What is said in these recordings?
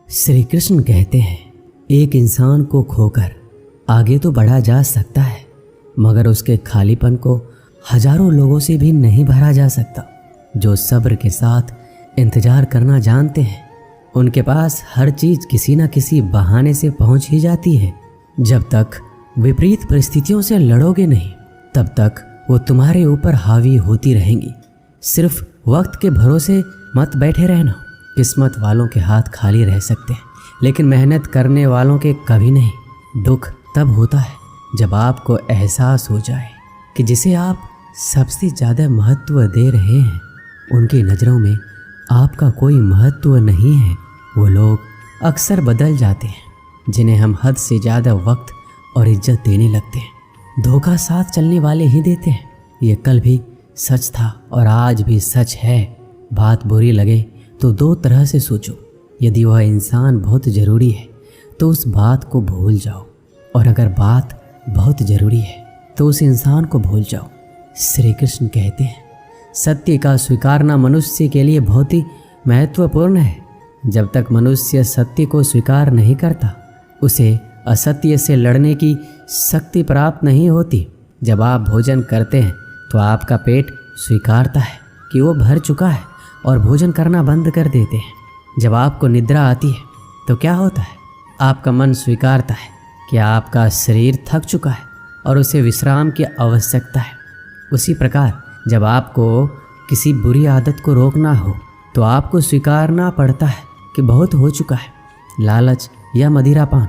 श्री कृष्ण कहते हैं, एक इंसान को खोकर आगे तो बढ़ा जा सकता है, मगर उसके खालीपन को हजारों लोगों से भी नहीं भरा जा सकता। जो सब्र के साथ इंतजार करना जानते हैं, उनके पास हर चीज़ किसी न किसी बहाने से पहुंच ही जाती है। जब तक विपरीत परिस्थितियों से लड़ोगे नहीं, तब तक वो तुम्हारे ऊपर हावी होती रहेंगी। सिर्फ वक्त के भरोसे मत बैठे रहना। किस्मत वालों के हाथ खाली रह सकते हैं, लेकिन मेहनत करने वालों के कभी नहीं। दुख तब होता है जब आपको एहसास हो जाए कि जिसे आप सबसे ज़्यादा महत्व दे रहे हैं, उनकी नज़रों में आपका कोई महत्व नहीं है। वो लोग अक्सर बदल जाते हैं जिन्हें हम हद से ज़्यादा वक्त और इज्जत देने लगते हैं। धोखा साथ चलने वाले ही देते हैं। ये कल भी सच था और आज भी सच है। बात बुरी लगे तो दो तरह से सोचो। यदि वह इंसान बहुत ज़रूरी है तो उस बात को भूल जाओ, और अगर बात बहुत ज़रूरी है तो उस इंसान को भूल जाओ। श्री कृष्ण कहते हैं, सत्य का स्वीकारना मनुष्य के लिए बहुत ही महत्वपूर्ण है। जब तक मनुष्य सत्य को स्वीकार नहीं करता, उसे असत्य से लड़ने की शक्ति प्राप्त नहीं होती। जब आप भोजन करते हैं तो आपका पेट स्वीकारता है कि वो भर चुका है और भोजन करना बंद कर देते हैं। जब आपको निद्रा आती है तो क्या होता है? आपका मन स्वीकारता है कि आपका शरीर थक चुका है और उसे विश्राम की आवश्यकता है। उसी प्रकार जब आपको किसी बुरी आदत को रोकना हो तो आपको स्वीकारना पड़ता है कि बहुत हो चुका है। लालच या मदिरापान,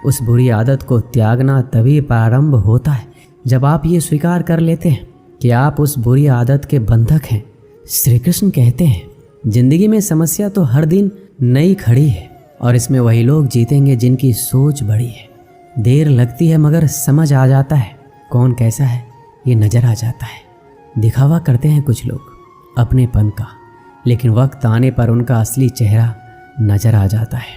उस बुरी आदत को त्यागना तभी प्रारंभ होता है जब आप ये स्वीकार कर लेते हैं कि आप उस बुरी आदत के बंधक हैं। श्री कृष्ण कहते हैं, जिंदगी में समस्या तो हर दिन नई खड़ी है और इसमें वही लोग जीतेंगे जिनकी सोच बड़ी है। देर लगती है मगर समझ आ जाता है कौन कैसा है, ये नज़र आ जाता है। दिखावा करते हैं कुछ लोग अपनेपन का, लेकिन वक्त आने पर उनका असली चेहरा नज़र आ जाता है।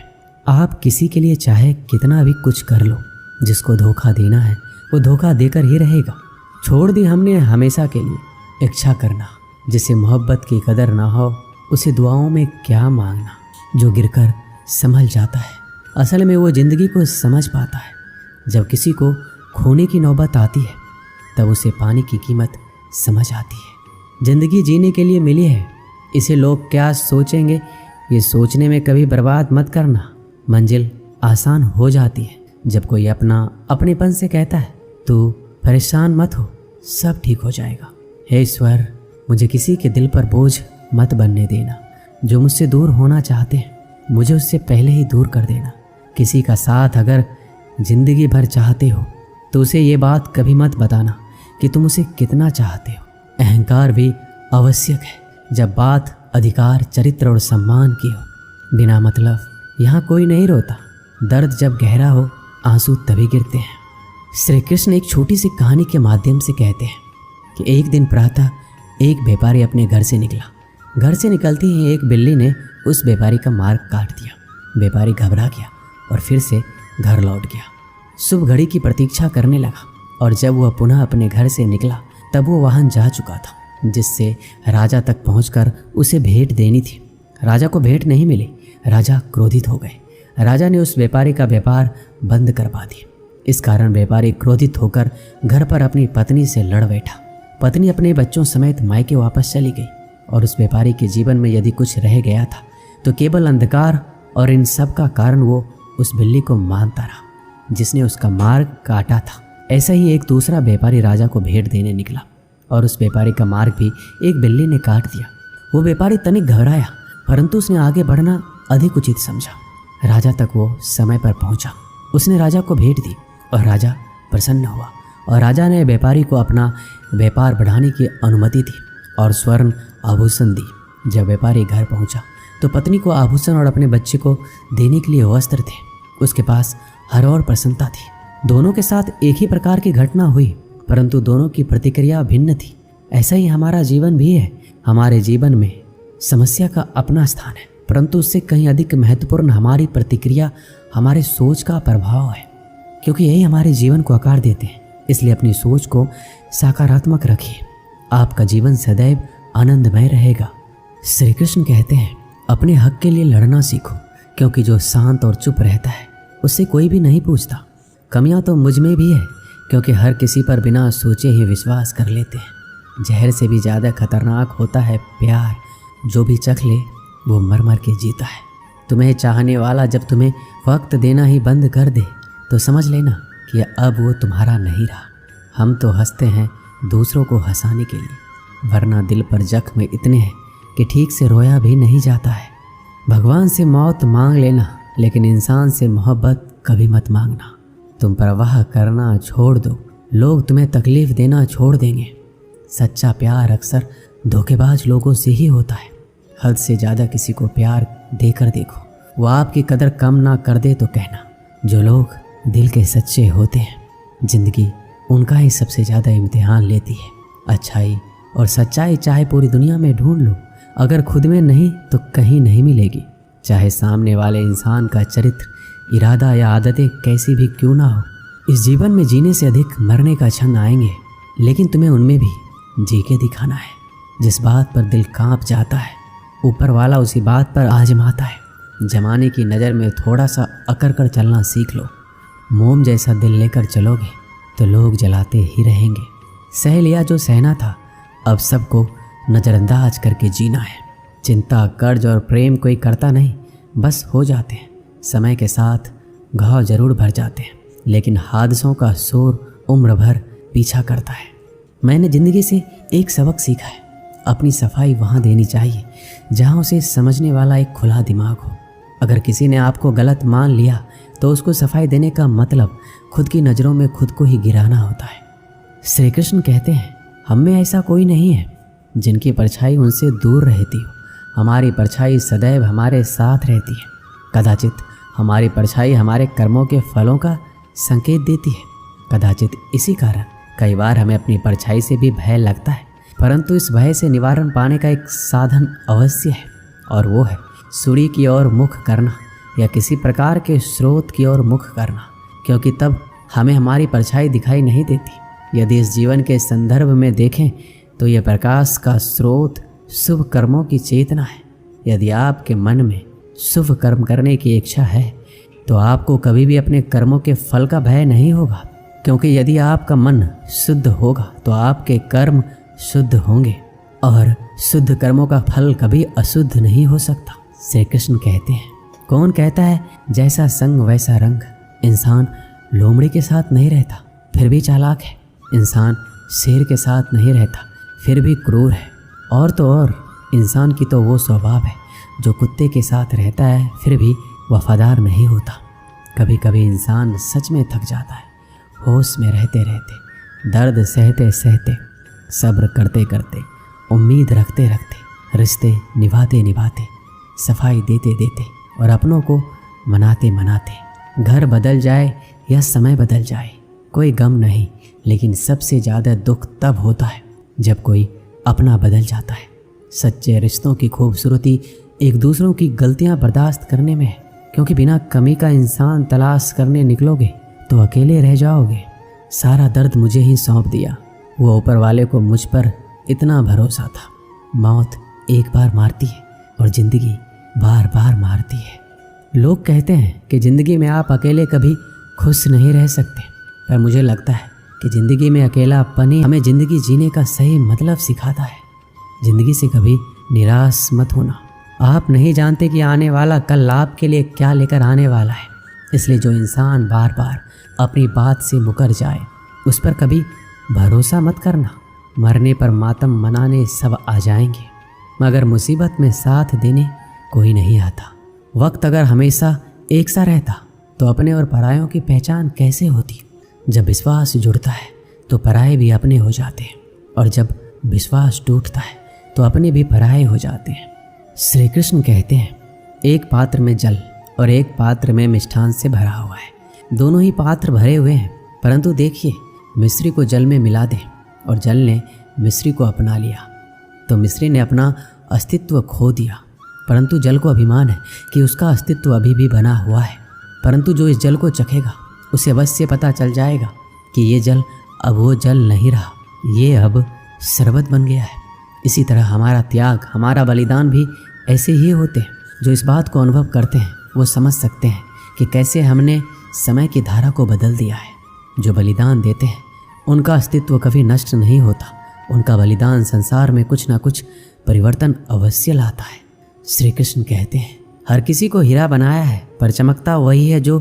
आप किसी के लिए चाहे कितना भी कुछ कर लो, जिसको धोखा देना है वो धोखा देकर ही रहेगा। छोड़ दी हमने हमेशा के लिए इच्छा करना। जिसे मोहब्बत की कदर ना हो, उसे दुआओं में क्या मांगना। जो गिरकर संभल जाता है, असल में वो ज़िंदगी को समझ पाता है। जब किसी को खोने की नौबत आती है, तब उसे पाने की कीमत समझ आती है। ज़िंदगी जीने के लिए मिली है, इसे लोग क्या सोचेंगे, ये सोचने में कभी बर्बाद मत करना। मंजिल आसान हो जाती है जब कोई अपनेपन से कहता है, तू परेशान मत हो, सब ठीक हो जाएगा। हे ईश्वर, मुझे किसी के दिल पर बोझ मत बनने देना। जो मुझसे दूर होना चाहते हैं, मुझे उससे पहले ही दूर कर देना। किसी का साथ अगर ज़िंदगी भर चाहते हो तो उसे ये बात कभी मत बताना कि तुम उसे कितना चाहते हो। अहंकार भी आवश्यक है जब बात अधिकार, चरित्र और सम्मान की हो। बिना मतलब यहाँ कोई नहीं रोता। दर्द जब गहरा हो, आंसू तभी गिरते हैं। श्री कृष्ण एक छोटी सी कहानी के माध्यम से कहते हैं कि एक दिन प्रातः एक व्यापारी अपने घर से निकला। घर से निकलते ही एक बिल्ली ने उस व्यापारी का मार्ग काट दिया। व्यापारी घबरा गया और फिर से घर लौट गया। शुभ घड़ी की प्रतीक्षा करने लगा, और जब वह पुनः अपने घर से निकला तब वो वाहन जा चुका था जिससे राजा तक पहुंचकर उसे भेंट देनी थी। राजा को भेंट नहीं मिली। राजा क्रोधित हो गए। राजा ने उस व्यापारी का व्यापार बंद करवा दिया। इस कारण व्यापारी क्रोधित होकर घर पर अपनी पत्नी से लड़ बैठा। पत्नी अपने बच्चों समेत मायके वापस चली गई, और उस व्यापारी के जीवन में यदि कुछ रह गया था तो केवल अंधकार, और इन सब का कारण वो उस बिल्ली को मानता रहा जिसने उसका मार्ग काटा था। ऐसा ही एक दूसरा व्यापारी राजा को भेंट देने निकला, और उस व्यापारी का मार्ग भी एक बिल्ली ने काट दिया। वो व्यापारी तनिक घबराया, परंतु उसने आगे बढ़ना अधिक उचित समझा। राजा तक वो समय पर पहुंचा। उसने राजा को भेंट दी और राजा प्रसन्न हुआ, और राजा ने व्यापारी को अपना व्यापार बढ़ाने की अनुमति दी और स्वर्ण आभूषण दी। जब व्यापारी घर पहुंचा तो पत्नी को आभूषण और अपने बच्चे को देने के लिए वस्त्र थे। उसके पास हर और प्रसन्नता थी। दोनों के साथ एक ही प्रकार की घटना हुई, परंतु दोनों की प्रतिक्रिया भिन्न थी। ऐसा ही हमारा जीवन भी है। हमारे जीवन में समस्या का अपना स्थान है, परंतु उससे कहीं अधिक महत्वपूर्ण हमारी प्रतिक्रिया, हमारे सोच का प्रभाव है, क्योंकि यही हमारे जीवन को आकार देते हैं। इसलिए अपनी सोच को सकारात्मक रखिए, आपका जीवन सदैव आनंदमय रहेगा। श्री कृष्ण कहते हैं, अपने हक के लिए लड़ना सीखो, क्योंकि जो शांत और चुप रहता है उससे कोई भी नहीं पूछता। कमियां तो मुझ में भी है, क्योंकि हर किसी पर बिना सोचे ही विश्वास कर लेते हैं। जहर से भी ज़्यादा खतरनाक होता है प्यार, जो भी चख ले वो मर मर के जीता है। तुम्हें चाहने वाला जब तुम्हें वक्त देना ही बंद कर दे तो समझ लेना कि अब वो तुम्हारा नहीं रहा। हम तो हंसते हैं दूसरों को हंसाने के लिए, वरना दिल पर जख्म इतने हैं कि ठीक से रोया भी नहीं जाता है। भगवान से मौत मांग लेना, लेकिन इंसान से मोहब्बत कभी मत मांगना। तुम परवाह करना छोड़ दो, लोग तुम्हें तकलीफ़ देना छोड़ देंगे। सच्चा प्यार अक्सर धोखेबाज लोगों से ही होता है। हद से ज़्यादा किसी को प्यार देकर देखो, वो आपकी कदर कम ना कर दे तो कहना। जो लोग दिल के सच्चे होते हैं, ज़िंदगी उनका ही सबसे ज़्यादा इम्तिहान लेती है। अच्छाई और सच्चाई चाहे पूरी दुनिया में ढूंढ लो, अगर खुद में नहीं तो कहीं नहीं मिलेगी। चाहे सामने वाले इंसान का चरित्र, इरादा या आदतें कैसी भी क्यों ना हो, इस जीवन में जीने से अधिक मरने का क्षण आएंगे, लेकिन तुम्हें उनमें भी जी के दिखाना है। जिस बात पर दिल कांप जाता है, ऊपर वाला उसी बात पर आजमाता है। जमाने की नज़र में थोड़ा सा अकड़ कर चलना सीख लो। मोम जैसा दिल लेकर चलोगे तो लोग जलाते ही रहेंगे। सह लिया जो सहना था, अब सबको नज़रअंदाज करके जीना है। चिंता, कर्ज और प्रेम कोई करता नहीं, बस हो जाते हैं। समय के साथ घाव जरूर भर जाते हैं, लेकिन हादसों का शोर उम्र भर पीछा करता है। मैंने ज़िंदगी से एक सबक सीखा है, अपनी सफाई वहाँ देनी चाहिए जहाँ उसे समझने वाला एक खुला दिमाग हो। अगर किसी ने आपको गलत मान लिया तो उसको सफाई देने का मतलब खुद की नज़रों में खुद को ही गिराना होता है। श्री कृष्ण कहते हैं, हम में ऐसा कोई नहीं है जिनकी परछाई उनसे दूर रहती हो। हमारी परछाई सदैव हमारे साथ रहती है। कदाचित हमारी परछाई हमारे कर्मों के फलों का संकेत देती है। कदाचित इसी कारण कई बार हमें अपनी परछाई से भी भय लगता है, परंतु इस भय से निवारण पाने का एक साधन अवश्य है, और वो है सूर्य की ओर मुख करना या किसी प्रकार के स्रोत की ओर मुख करना, क्योंकि तब हमें हमारी परछाई दिखाई नहीं देती। यदि इस जीवन के संदर्भ में देखें तो यह प्रकाश का स्रोत शुभ कर्मों की चेतना है। यदि आपके मन में शुभ कर्म करने की इच्छा है तो आपको कभी भी अपने कर्मों के फल का भय नहीं होगा, क्योंकि यदि आपका मन शुद्ध होगा तो आपके कर्म शुद्ध होंगे, और शुद्ध कर्मों का फल कभी अशुद्ध नहीं हो सकता। श्री कृष्ण कहते हैं, कौन कहता है जैसा संग वैसा रंग। इंसान लोमड़ी के साथ नहीं रहता फिर भी चालाक है। इंसान शेर के साथ नहीं रहता फिर भी क्रूर है। और तो और इंसान की तो वो स्वभाव है जो कुत्ते के साथ रहता है फिर भी वफादार नहीं होता। कभी कभी इंसान सच में थक जाता है, होश में रहते रहते, दर्द सहते सहते, सब्र करते करते, उम्मीद रखते रखते, रिश्ते निभाते निभाते, सफाई देते देते और अपनों को मनाते मनाते। घर बदल जाए या समय बदल जाए कोई गम नहीं, लेकिन सबसे ज़्यादा दुख तब होता है जब कोई अपना बदल जाता है। सच्चे रिश्तों की खूबसूरती एक दूसरों की गलतियां बर्दाश्त करने में है, क्योंकि बिना कमी का इंसान तलाश करने निकलोगे तो अकेले रह जाओगे। सारा दर्द मुझे ही सौंप दिया, वो ऊपर वाले को मुझ पर इतना भरोसा था। मौत एक बार मारती है और ज़िंदगी बार बार मारती है। लोग कहते हैं कि ज़िंदगी में आप अकेले कभी खुश नहीं रह सकते, पर मुझे लगता है कि ज़िंदगी में अकेलापन ही हमें ज़िंदगी जीने का सही मतलब सिखाता है। ज़िंदगी से कभी निराश मत होना। आप नहीं जानते कि आने वाला कल आपके लिए क्या लेकर आने वाला है, इसलिए जो इंसान बार बार अपनी बात से मुकर जाए उस पर कभी भरोसा मत करना। मरने पर मातम मनाने सब आ जाएंगे, मगर मुसीबत में साथ देने कोई नहीं आता। वक्त अगर हमेशा एक सा रहता तो अपने और परायों की पहचान कैसे होती। जब विश्वास जुड़ता है तो पराये भी अपने हो जाते हैं, और जब विश्वास टूटता है तो अपने भी पराये हो जाते हैं। श्री कृष्ण कहते हैं, एक पात्र में जल और एक पात्र में मिष्ठान से भरा हुआ है। दोनों ही पात्र भरे हुए हैं, परंतु देखिए, मिस्री को जल में मिला दे और जल ने मिस्री को अपना लिया तो मिस्री ने अपना अस्तित्व खो दिया। परंतु जल को अभिमान है कि उसका अस्तित्व अभी भी बना हुआ है। परंतु जो इस जल को चखेगा उसे अवश्य पता चल जाएगा कि ये जल अब वो जल नहीं रहा, ये अब शरबत बन गया है। इसी तरह हमारा त्याग, हमारा बलिदान भी ऐसे ही होते हैं। जो इस बात को अनुभव करते हैं वो समझ सकते हैं कि कैसे हमने समय की धारा को बदल दिया है। जो बलिदान देते हैं उनका अस्तित्व कभी नष्ट नहीं होता। उनका बलिदान संसार में कुछ ना कुछ परिवर्तन अवश्य लाता है। श्री कृष्ण कहते हैं, हर किसी को हीरा बनाया है, पर चमकता वही है जो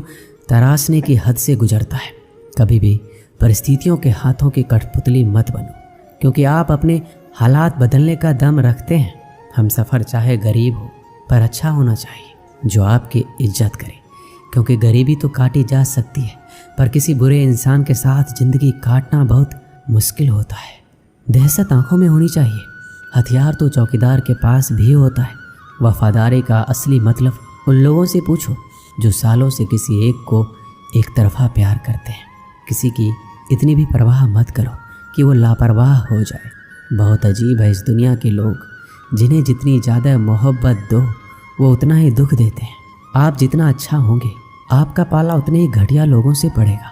तराशने की हद से गुजरता है। कभी भी परिस्थितियों के हाथों की कठपुतली मत बनो, क्योंकि आप अपने हालात बदलने का दम रखते हैं। हम सफ़र चाहे गरीब हो पर अच्छा होना चाहिए, जो आपकी इज्जत करे, क्योंकि गरीबी तो काटी जा सकती है, पर किसी बुरे इंसान के साथ ज़िंदगी काटना बहुत मुश्किल होता है। दहशत आंखों में होनी चाहिए। हथियार तो चौकीदार के पास भी होता है। वफादारी का असली मतलब उन लोगों से पूछो जो सालों से किसी एक को एक तरफा प्यार करते हैं। किसी की इतनी भी परवाह मत करो कि वो लापरवाह हो जाए। बहुत अजीब है इस दुनिया के लोग, जिन्हें जितनी ज़्यादा मोहब्बत दो वो उतना ही दुख देते हैं। आप जितना अच्छा होंगे आपका पाला उतने ही घटिया लोगों से पड़ेगा।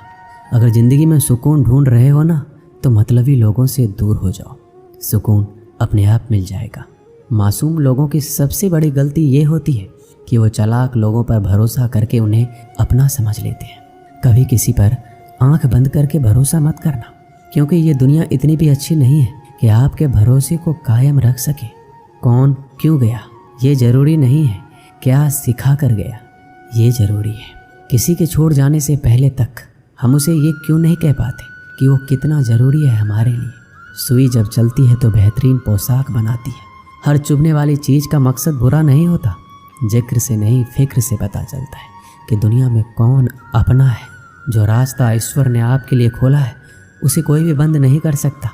अगर ज़िंदगी में सुकून ढूंढ रहे हो ना, तो मतलबी लोगों से दूर हो जाओ, सुकून अपने आप मिल जाएगा। मासूम लोगों की सबसे बड़ी गलती ये होती है कि वो चालाक लोगों पर भरोसा करके उन्हें अपना समझ लेते हैं। कभी किसी पर आंख बंद करके भरोसा मत करना, क्योंकि ये दुनिया इतनी भी अच्छी नहीं है कि आपके भरोसे को कायम रख सके। कौन क्यों गया ये ज़रूरी नहीं है, क्या सिखा कर गया ये ज़रूरी है। किसी के छोड़ जाने से पहले तक हम उसे ये क्यों नहीं कह पाते कि वो कितना ज़रूरी है हमारे लिए। सुई जब चलती है तो बेहतरीन पोशाक बनाती है। हर चुभने वाली चीज़ का मकसद बुरा नहीं होता। जिक्र से नहीं फिक्र से पता चलता है कि दुनिया में कौन अपना है। जो रास्ता ईश्वर ने आपके लिए खोला है उसे कोई भी बंद नहीं कर सकता।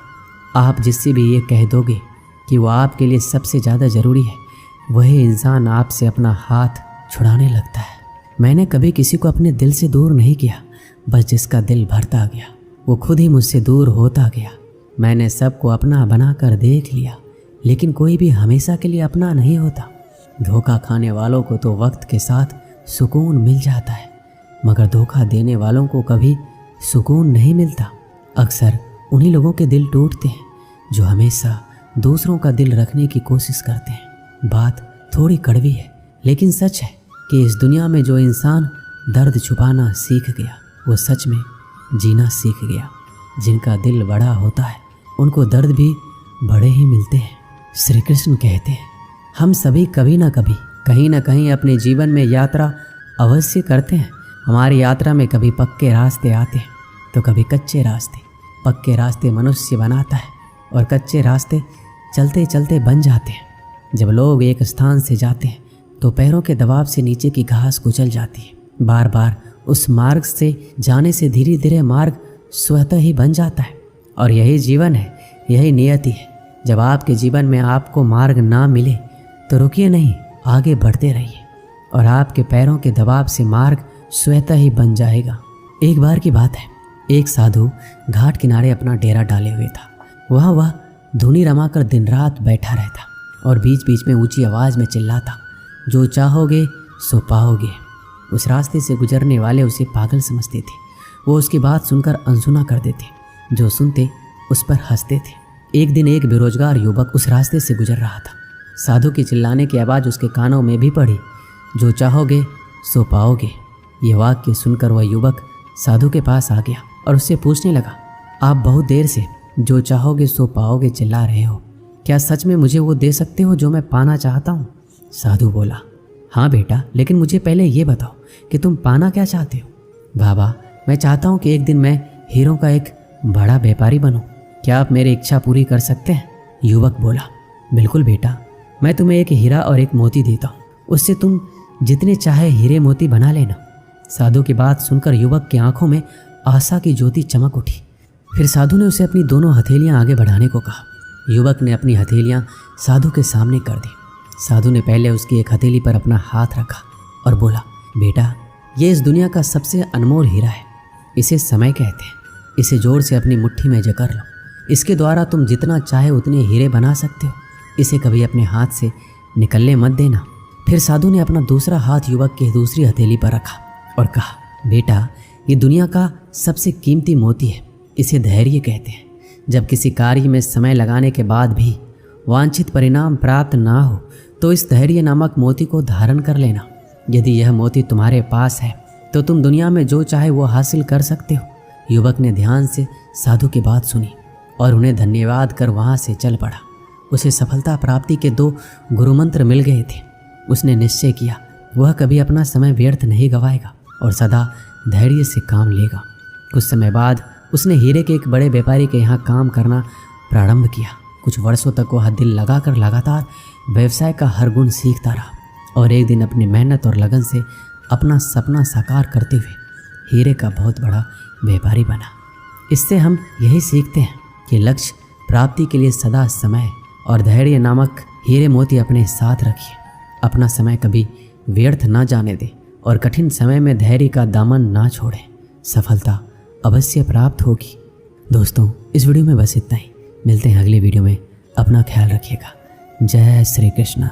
आप जिससे भी ये कह दोगे कि वो आपके लिए सबसे ज़्यादा ज़रूरी है, वही इंसान आपसे अपना हाथ छुड़ाने लगता है। मैंने कभी किसी को अपने दिल से दूर नहीं किया, बस जिसका दिल भरता गया वो खुद ही मुझसे दूर होता गया। मैंने सबको अपना बना कर देख लिया, लेकिन कोई भी हमेशा के लिए अपना नहीं होता। धोखा खाने वालों को तो वक्त के साथ सुकून मिल जाता है, मगर धोखा देने वालों को कभी सुकून नहीं मिलता। अक्सर उन्हीं लोगों के दिल टूटते हैं जो हमेशा दूसरों का दिल रखने की कोशिश करते हैं। बात थोड़ी कड़वी है, लेकिन सच है कि इस दुनिया में जो इंसान दर्द छुपाना सीख गया वो सच में जीना सीख गया। जिनका दिल बड़ा होता है उनको दर्द भी बड़े ही मिलते हैं। श्री कृष्ण कहते हैं, हम सभी कभी ना कभी कहीं ना कहीं अपने जीवन में यात्रा अवश्य करते हैं। हमारी यात्रा में कभी पक्के रास्ते आते हैं तो कभी कच्चे रास्ते। पक्के रास्ते मनुष्य बनाता है और कच्चे रास्ते चलते चलते बन जाते हैं। जब लोग एक स्थान से जाते हैं तो पैरों के दबाव से नीचे की घास कुचल जाती है। बार बार उस मार्ग से जाने से धीरे धीरे मार्ग स्वतः ही बन जाता है। और यही जीवन है, यही नियति है। जब आपके जीवन में आपको मार्ग ना मिले तो रुकिए नहीं, आगे बढ़ते रहिए और आपके पैरों के दबाव से मार्ग स्वतः ही बन जाएगा। एक बार की बात है, एक साधु घाट किनारे अपना डेरा डाले हुए था। वह धुनी रमाकर दिन रात बैठा रहता और बीच बीच में ऊंची आवाज़ में चिल्लाता, जो चाहोगे सो पाओगे। उस रास्ते से गुजरने वाले उसे पागल समझते थे। वो उसकी बात सुनकर अनसुना कर देते, जो सुनते उस पर हंसते थे। एक दिन एक बेरोजगार युवक उस रास्ते से गुजर रहा था। साधु की चिल्लाने की आवाज़ उसके कानों में भी पड़ी, जो चाहोगे सो पाओगे। ये वाक्य सुनकर वह युवक साधु के पास आ गया और उससे पूछने लगा, आप बहुत देर से जो चाहोगे सो पाओगे चिल्ला रहे हो, क्या सच में मुझे वो दे सकते हो जो मैं पाना चाहता हूँ? साधु बोला, हाँ बेटा, लेकिन मुझे पहले ये बताओ कि तुम पाना क्या चाहते हो? बाबा, मैं चाहता हूँ कि एक दिन मैं हीरों का एक बड़ा व्यापारी बनूं। क्या आप मेरी इच्छा पूरी कर सकते हैं? युवक बोला, बिल्कुल बेटा, मैं तुम्हें एक हीरा और एक मोती देता हूँ, उससे तुम जितने चाहे हीरे मोती बना लेना। साधु की बात सुनकर युवक की आंखों में आशा की ज्योति चमक उठी। फिर साधु ने उसे अपनी दोनों हथेलियां आगे बढ़ाने को कहा। युवक ने अपनी हथेलियां साधु के सामने कर दी। साधु ने पहले उसकी एक हथेली पर अपना हाथ रखा और बोला, बेटा, ये इस दुनिया का सबसे अनमोल हीरा है। इसे समय कहते हैं। इसे जोर से अपनी मुट्ठी में जकड़ लो। इसके द्वारा तुम जितना चाहे उतने हीरे बना सकते हो। इसे कभी अपने हाथ से निकलने मत देना। फिर साधु ने अपना दूसरा हाथ युवक की दूसरी हथेली पर रखा और कहा, बेटा, ये दुनिया का सबसे कीमती मोती है। इसे धैर्य कहते हैं। जब किसी कार्य में समय लगाने के बाद भी वांछित परिणाम प्राप्त ना हो तो इस धैर्य नामक मोती को धारण कर लेना। यदि यह मोती तुम्हारे पास है तो तुम दुनिया में जो चाहे वो हासिल कर सकते हो। युवक ने ध्यान से साधु की बात सुनी और उन्हें धन्यवाद कर वहाँ से चल पड़ा। उसे सफलता प्राप्ति के 2 गुरुमंत्र मिल गए थे। उसने निश्चय किया वह कभी अपना समय व्यर्थ नहीं गवाएगा और सदा धैर्य से काम लेगा। कुछ समय बाद उसने हीरे के एक बड़े व्यापारी के यहाँ काम करना प्रारंभ किया। कुछ वर्षों तक वह दिल लगाकर लगातार व्यवसाय का हर गुण सीखता रहा और एक दिन अपनी मेहनत और लगन से अपना सपना साकार करते हुए हीरे का बहुत बड़ा व्यापारी बना। इससे हम यही सीखते हैं कि लक्ष्य प्राप्ति के लिए सदा समय और धैर्य नामक हीरे मोती अपने साथ रखिए। अपना समय कभी व्यर्थ ना जाने दें और कठिन समय में धैर्य का दामन ना छोड़ें। सफलता अवश्य प्राप्त होगी। दोस्तों, इस वीडियो में बस इतना ही। मिलते हैं अगले वीडियो में। अपना ख्याल रखिएगा। जय श्री कृष्ण।